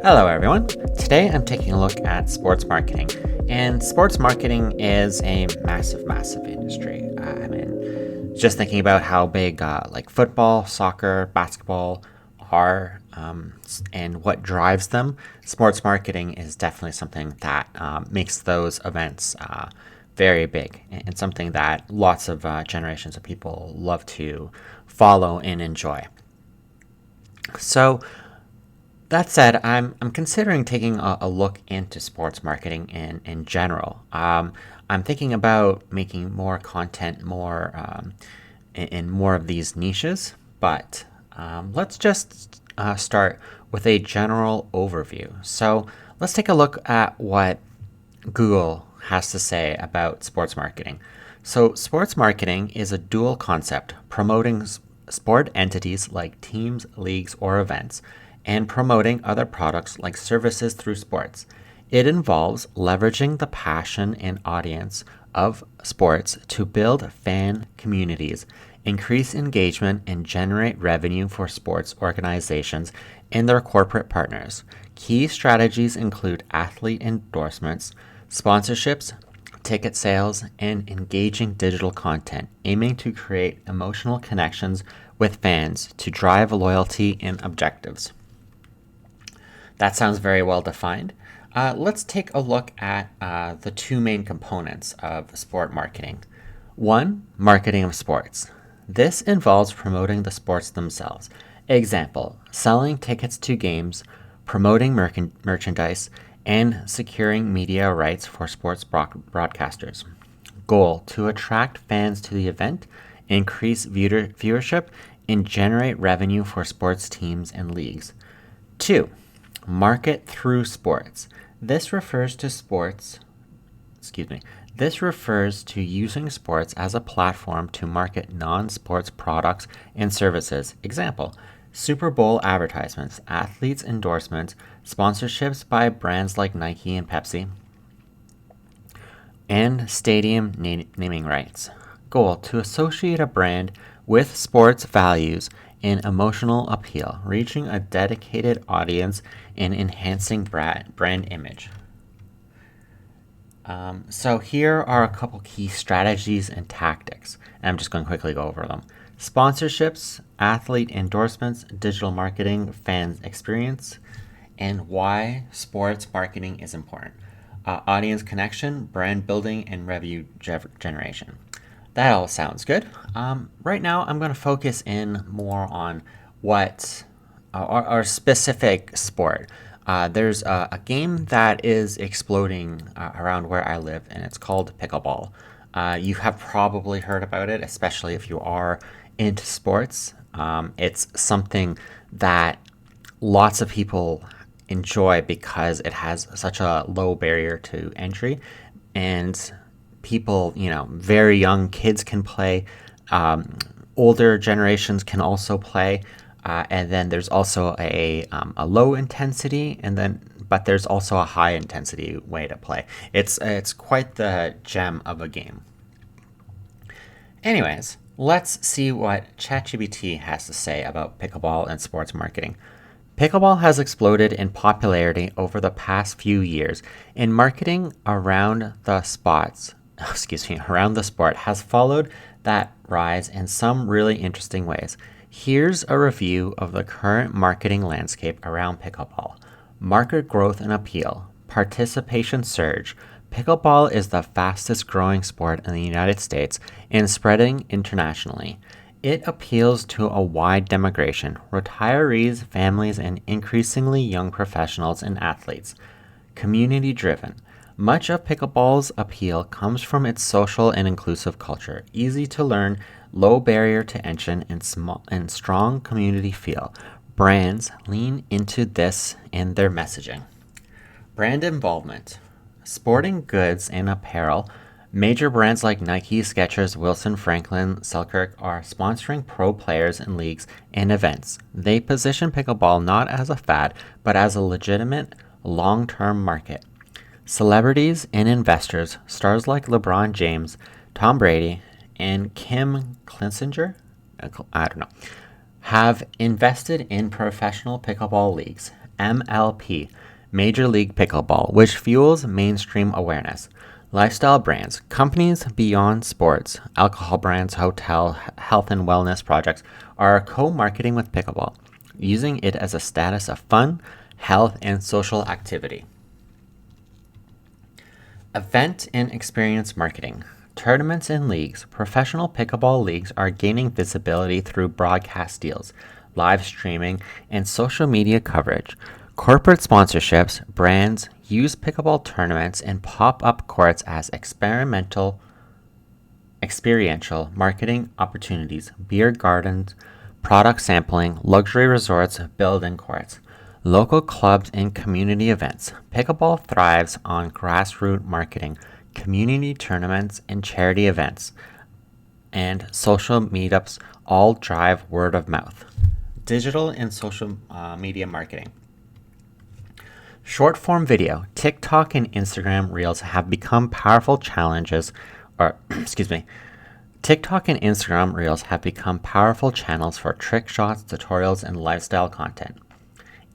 Hello, everyone. Today I'm taking a look at sports marketing. And sports marketing is a massive, massive industry. Just thinking about how big like football, soccer, basketball are and what drives them, sports marketing is definitely something that makes those events very big and something that lots of generations of people love to follow and enjoy. So, that said, I'm considering taking a look into sports marketing in general. I'm thinking about making more content, more in more of these niches. But let's just start with a general overview. So let's take a look at what Google has to say about sports marketing. So sports marketing is a dual concept promoting sport entities like teams, leagues, or events and promoting other products like services through sports. It involves leveraging the passion and audience of sports to build fan communities, increase engagement, and generate revenue for sports organizations and their corporate partners. Key strategies include athlete endorsements, sponsorships, ticket sales, and engaging digital content, aiming to create emotional connections with fans to drive loyalty and objectives. That sounds very well defined. Let's take a look at the two main components of sport marketing. One, marketing of sports. This involves promoting the sports themselves. Example, selling tickets to games, promoting merchandise, and securing media rights for sports broadcasters. Goal, to attract fans to the event, increase viewership, and generate revenue for sports teams and leagues. Two, market through sports. This refers to using sports as a platform to market non-sports products and services. Example, Super Bowl advertisements, athletes endorsements, sponsorships by brands like Nike and Pepsi, and stadium naming rights. Goal, to associate a brand with sports values and emotional appeal, reaching a dedicated audience and enhancing brand image. So here are a couple key strategies and tactics, and I'm just going to quickly go over them. Sponsorships, athlete endorsements, digital marketing, fan experience, and why sports marketing is important. Audience connection, brand building, and revenue generation. That all sounds good. Right now, I'm going to focus in more on what our specific sport. There's a game that is exploding around where I live, and it's called pickleball. You have probably heard about it, especially if you are into sports. It's something that lots of people enjoy because it has such a low barrier to entry, and people, very young kids can play. Older generations can also play. And then there's also a low intensity, but there's also a high intensity way to play. It's quite the gem of a game. Anyways, let's see what ChatGPT has to say about pickleball and sports marketing. Pickleball has exploded in popularity over the past few years, and marketing around the sport has followed that rise in some really interesting ways. Here's a review of the current marketing landscape around pickleball. Market growth and appeal. Participation surge. Pickleball is the fastest growing sport in the United States and spreading internationally. It appeals to a wide demographic, retirees, families, and increasingly young professionals and athletes. Community driven. Much of pickleball's appeal comes from its social and inclusive culture, easy to learn, low barrier to entry, and strong community feel. Brands lean into this in their messaging. Brand involvement. Sporting goods and apparel. Major brands like Nike, Skechers, Wilson, Franklin, Selkirk are sponsoring pro players and leagues and events. They position pickleball not as a fad, but as a legitimate long-term market. Celebrities and investors, stars like LeBron James, Tom Brady, and Kim Klinsinger, have invested in professional pickleball leagues. MLP, Major League Pickleball, which fuels mainstream awareness. Lifestyle brands, companies beyond sports, alcohol brands, hotel, health and wellness projects are co-marketing with pickleball, using it as a status of fun, health, and social activity. Event and experience marketing. Tournaments and leagues. Professional pickleball leagues are gaining visibility through broadcast deals, live streaming, and social media coverage. Corporate sponsorships, brands use pickleball tournaments and pop-up courts as experiential marketing opportunities, beer gardens, product sampling, luxury resorts, building courts. Local clubs and community events. Pickleball thrives on grassroots marketing, community tournaments, and charity events, and social meetups all drive word of mouth. Digital and social media marketing. Short form video, TikTok and Instagram Reels have become powerful challenges, or excuse me, TikTok and Instagram Reels have become powerful channels for trick shots, tutorials, and lifestyle content.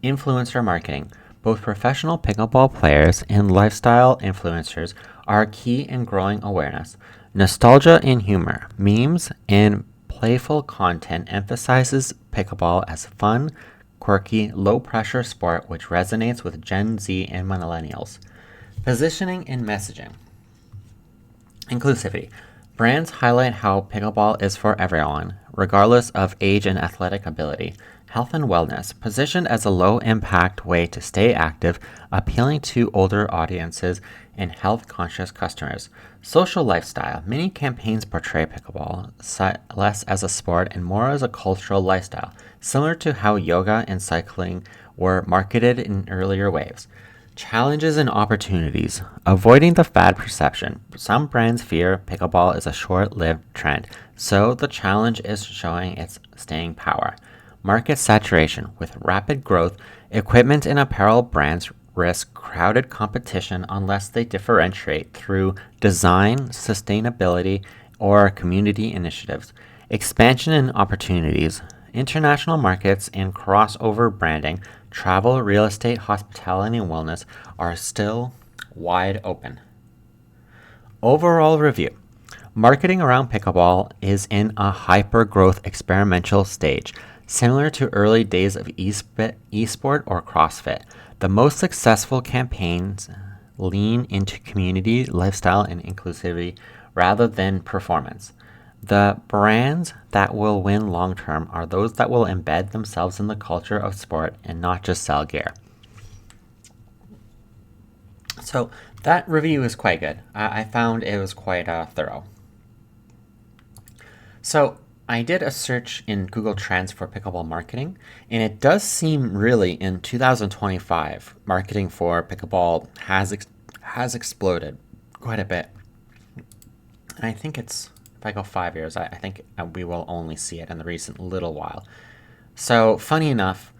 Influencer marketing. Both professional pickleball players and lifestyle influencers are key in growing awareness. Nostalgia and humor, memes, and playful content emphasizes pickleball as a fun, quirky, low-pressure sport which resonates with Gen Z and millennials. Positioning and messaging. Inclusivity. Brands highlight how pickleball is for everyone, regardless of age and athletic ability. Health and wellness, positioned as a low-impact way to stay active, appealing to older audiences and health-conscious customers. Social lifestyle, many campaigns portray pickleball less as a sport and more as a cultural lifestyle, similar to how yoga and cycling were marketed in earlier waves. Challenges and opportunities. Avoiding the fad perception. Some brands fear pickleball is a short-lived trend, so the challenge is showing its staying power. Market saturation. With rapid growth, equipment and apparel brands risk crowded competition unless they differentiate through design, sustainability, or community initiatives. Expansion and opportunities. International markets and crossover branding, travel, real estate, hospitality, and wellness are still wide open. Overall review. Marketing around pickleball is in a hyper-growth experimental stage, similar to early days of esport or CrossFit. The most successful campaigns lean into community, lifestyle, and inclusivity rather than performance. The brands that will win long-term are those that will embed themselves in the culture of sport and not just sell gear. So that review is quite good. I found it was quite thorough. So I did a search in Google Trends for pickleball marketing, and it does seem really in 2025, marketing for pickleball has exploded quite a bit. And I think if I go 5 years, I think we will only see it in the recent little while. So funny enough,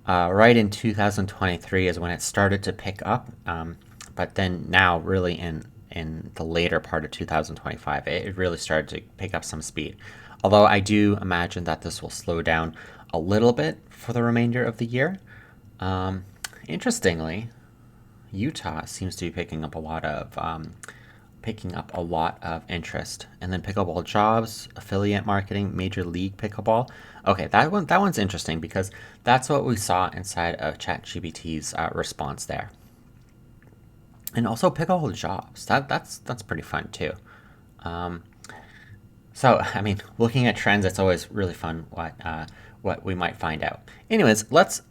right in 2023 is when it started to pick up, but then now really in the later part of 2025, it really started to pick up some speed. Although I do imagine that this will slow down a little bit for the remainder of the year. Interestingly, Utah seems to be picking up a lot of interest. And then pickleball jobs, affiliate marketing, Major League Pickleball. Okay, that one's interesting because that's what we saw inside of ChatGPT's response there. And also pickleball jobs. That's pretty fun too. So, I mean, looking at trends, it's always really fun what we might find out. Anyways, let's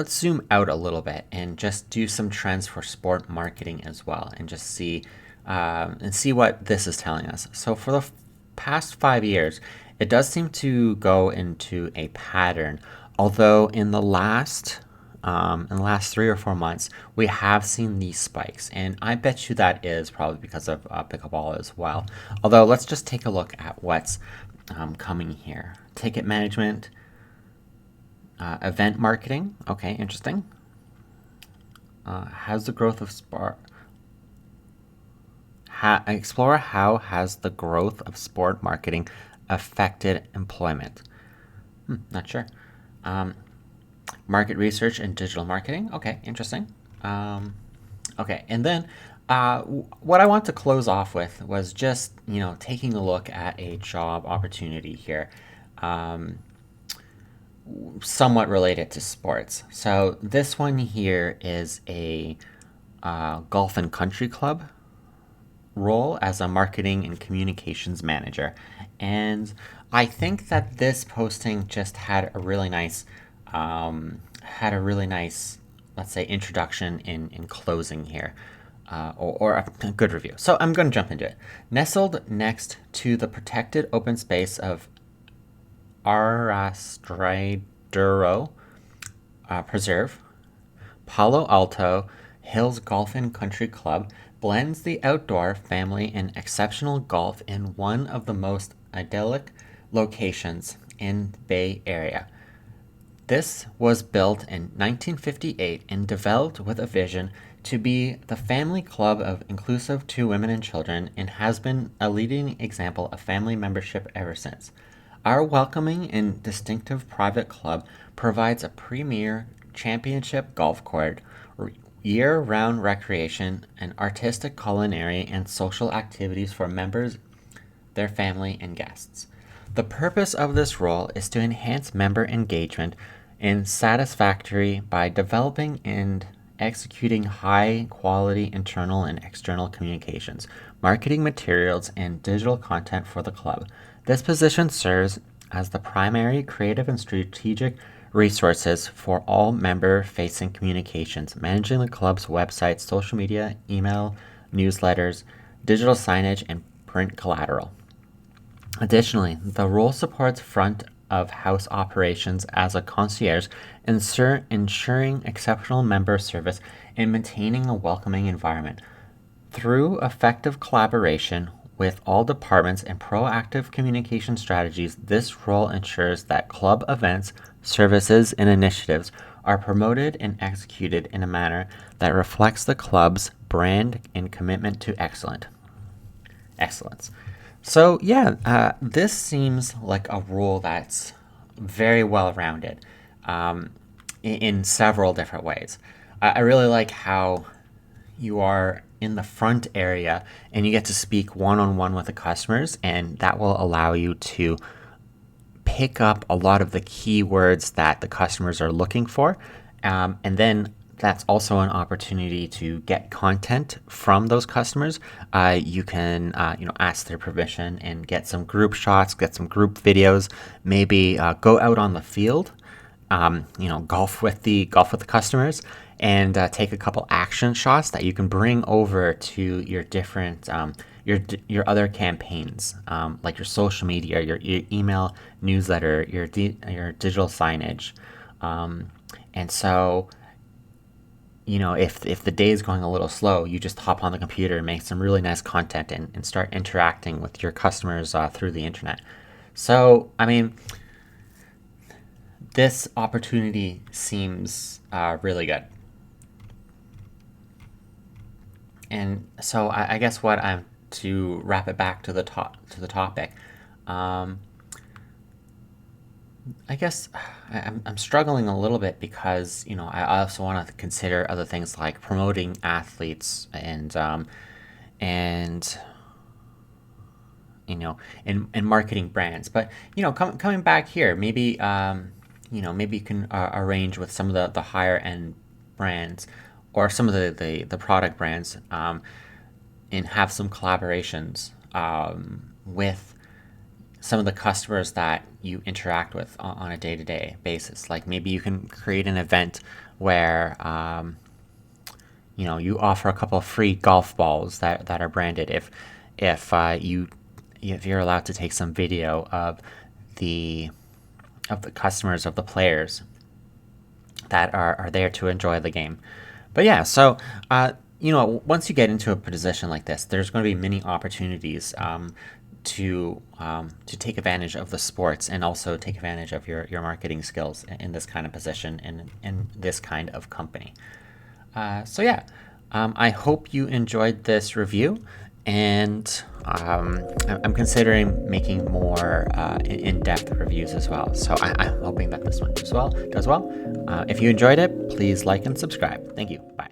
zoom out a little bit and just do some trends for sport marketing as well, and just see what this is telling us. So, for the past 5 years, it does seem to go into a pattern. Although in the last 3 or 4 months, we have seen these spikes, and I bet you that is probably because of pickleball as well. Although let's just take a look at what's coming here. Ticket management, event marketing. Okay, interesting. How's the growth of sport? Explore how has the growth of sport marketing affected employment. Not sure. Market research and digital marketing. Okay, interesting. Um, okay, and then what I want to close off with was just taking a look at a job opportunity here, um, somewhat related to sports. So this one here is a golf and country club role as a marketing and communications manager. And I think that this posting just had a really nice, let's say, introduction in closing here, or a good review. So I'm going to jump into it. Nestled next to the protected open space of Arastradero Preserve, Palo Alto Hills Golf and Country Club blends the outdoor, family, and exceptional golf in one of the most idyllic locations in the Bay Area. This was built in 1958 and developed with a vision to be the family club of inclusive to women and children and has been a leading example of family membership ever since. Our welcoming and distinctive private club provides a premier championship golf court, year round recreation, and artistic culinary and social activities for members, their family, and guests. The purpose of this role is to enhance member engagement and satisfactory by developing and executing high quality internal and external communications, marketing materials, and digital content for the club. This position serves as the primary creative and strategic resources for all member facing communications, managing the club's website, social media, email, newsletters, digital signage, and print collateral. Additionally, the role supports front of house operations as a concierge, ensuring exceptional member service and maintaining a welcoming environment. Through effective collaboration with all departments and proactive communication strategies, this role ensures that club events, services, and initiatives are promoted and executed in a manner that reflects the club's brand and commitment to excellence. So yeah, this seems like a role that's very well rounded, in several different ways. I really like how you are in the front area and you get to speak one on one with the customers, and that will allow you to pick up a lot of the keywords that the customers are looking for. And then that's also an opportunity to get content from those customers. You can, ask their permission and get some group shots, get some group videos, maybe go out on the field, golf with the customers, and take a couple action shots that you can bring over to your different your other campaigns, like your social media, your email newsletter, your digital signage, and so if the day is going a little slow, you just hop on the computer and make some really nice content and start interacting with your customers through the internet. So, I mean, this opportunity seems really good. And so I guess what I'm to wrap it back to the topic. I guess I'm struggling a little bit because I also want to consider other things like promoting athletes and and marketing brands. But coming back here, maybe maybe you can arrange with some of the higher end brands or some of the product brands, and have some collaborations with some of the customers that you interact with on a day-to-day basis. Like maybe you can create an event where you offer a couple of free golf balls that are branded if you're allowed to take some video of the customers, of the players that are there to enjoy the game. But yeah, so once you get into a position like this, there's going to be many opportunities to take advantage of the sports and also take advantage of your marketing skills in this kind of position and in this kind of company. So yeah, I hope you enjoyed this review, and I'm considering making more in-depth reviews as well. So I'm hoping that this one does well. If you enjoyed it, please like and subscribe. Thank you. Bye.